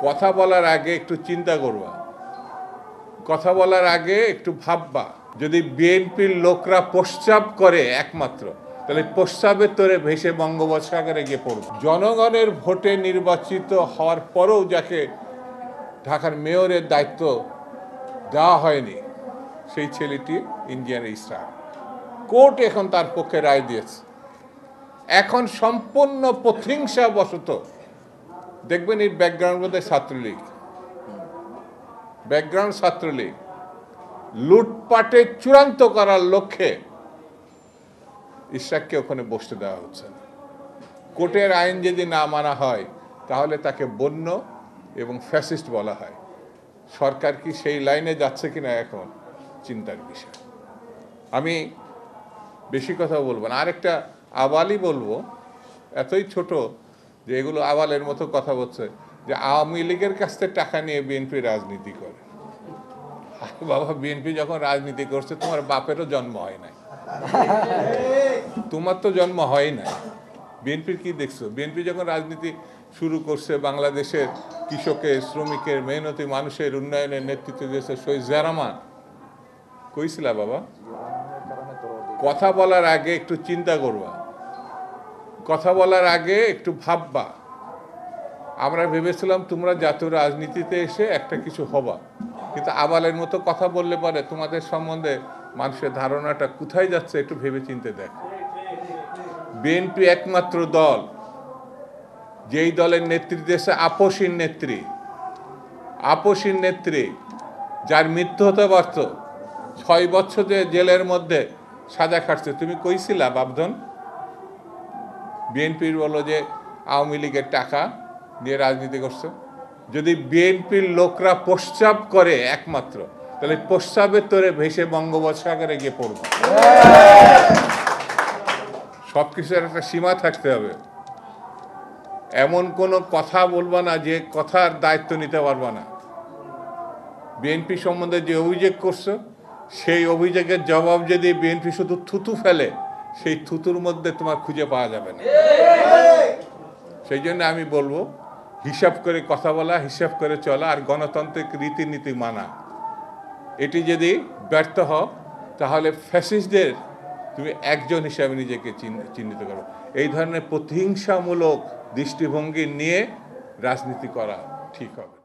কথা বলার আগে একটু চিন্তা করবা, কথা বলার আগে একটু ভাববা। যদি বিএনপির লোকরা প্রস্রাব করে একমাত্র, তাহলে প্রস্রাবের তোরে ভেসে বঙ্গোপসাগরে গিয়ে পড়বে। জনগণের ভোটে নির্বাচিত হওয়ার পরেও যাকে ঢাকার মেয়রের দায়িত্ব দেওয়া হয়নি, সেই ছেলেটি ইন্ডিয়ান ইসরার। কোর্ট এখন তার পক্ষে রায় দিয়েছে। এখন সম্পূর্ণ প্রতিহিংসাবশত দেখবেন এই ব্যাকগ্রাউন্ড মধ্যে ছাত্রলীগ, ব্যাকগ্রাউন্ড ছাত্রলীগ লুটপাটে চূড়ান্ত করার লক্ষ্যে ইশরাককে ওখানে বসতে দেওয়া হচ্ছে। কোর্টের আইন যদি না মানা হয় তাহলে তাকে বন্য এবং ফ্যাসিস্ট বলা হয়। সরকার কি সেই লাইনে যাচ্ছে কিনা এখন চিন্তার বিষয়। আমি বেশি কথা বলবো না, আরেকটা আবালই বলবো, এতই ছোট যে এগুলো আবালের মতো কথা বলছে যে আওয়ামী লীগের কাছ থেকে টাকা নিয়ে বিএনপি রাজনীতি করে। বাবা, বিএনপি যখন রাজনীতি করছে তোমার বাপেরও জন্ম হয় নাই, তোমার তো জন্ম হয় নাই। বিএনপির কি দেখছো? বিএনপি যখন রাজনীতি শুরু করছে, বাংলাদেশের কৃষকের, শ্রমিকের, মেহনতি মানুষের উন্নয়নের নেতৃত্ব দিয়েছে শহীদ জিয়া রহমান। কইছিলা বাবা? কথা বলার আগে একটু চিন্তা করবা, কথা বলার আগে একটু ভাববা। আমরা ভেবেছিলাম তোমরা জাতীয় রাজনীতিতে এসে একটা কিছু হবা, কিন্তু আবালের মতো কথা বললে পারে তোমাদের সম্বন্ধে মানুষের ধারণাটা কোথায় যাচ্ছে একটু ভেবে চিনতে দেখ। বিএনপি একমাত্র দল যেই দলের নেতৃত্বে এসে আপসীন নেত্রী যার মৃত্যু হতে পারত, 6 বছর যে জেলের মধ্যে সাজা খাটছে। তুমি কইছিলা বাবধন? বিএনপির বলো যে আওয়ামী লীগের টাকা দিয়ে রাজনীতি করছে। যদি বিএনপির লোকরা প্রস্রাব করে একমাত্র, তাহলে প্রস্রাবের তোরে ভেসে বঙ্গোপসাগরে গিয়ে পড়বে। সবকিছুর একটা সীমা থাকতে হবে। এমন কোনো কথা বলবা না যে কথার দায়িত্ব নিতে পারবা না। বিএনপি সম্বন্ধে যে অভিযোগ করছো, সেই অভিযোগের জবাব যদি বিএনপি শুধু থুতু ফেলে, সেই থুতুর মধ্যে তোমার খুঁজে পাওয়া যাবে না। সেই জন্য আমি বলবো, হিসাব করে কথা বলা, হিসাব করে চলা, আর গণতান্ত্রিক রীতিনীতি মানা। এটি যদি ব্যর্থ হও তাহলে ফ্যাসিস্টদের তুমি একজন হিসাবে নিজেকে চিহ্নিত করো। এই ধরনের প্রতিহিংসামূলক দৃষ্টিভঙ্গি নিয়ে রাজনীতি করা ঠিক হবে।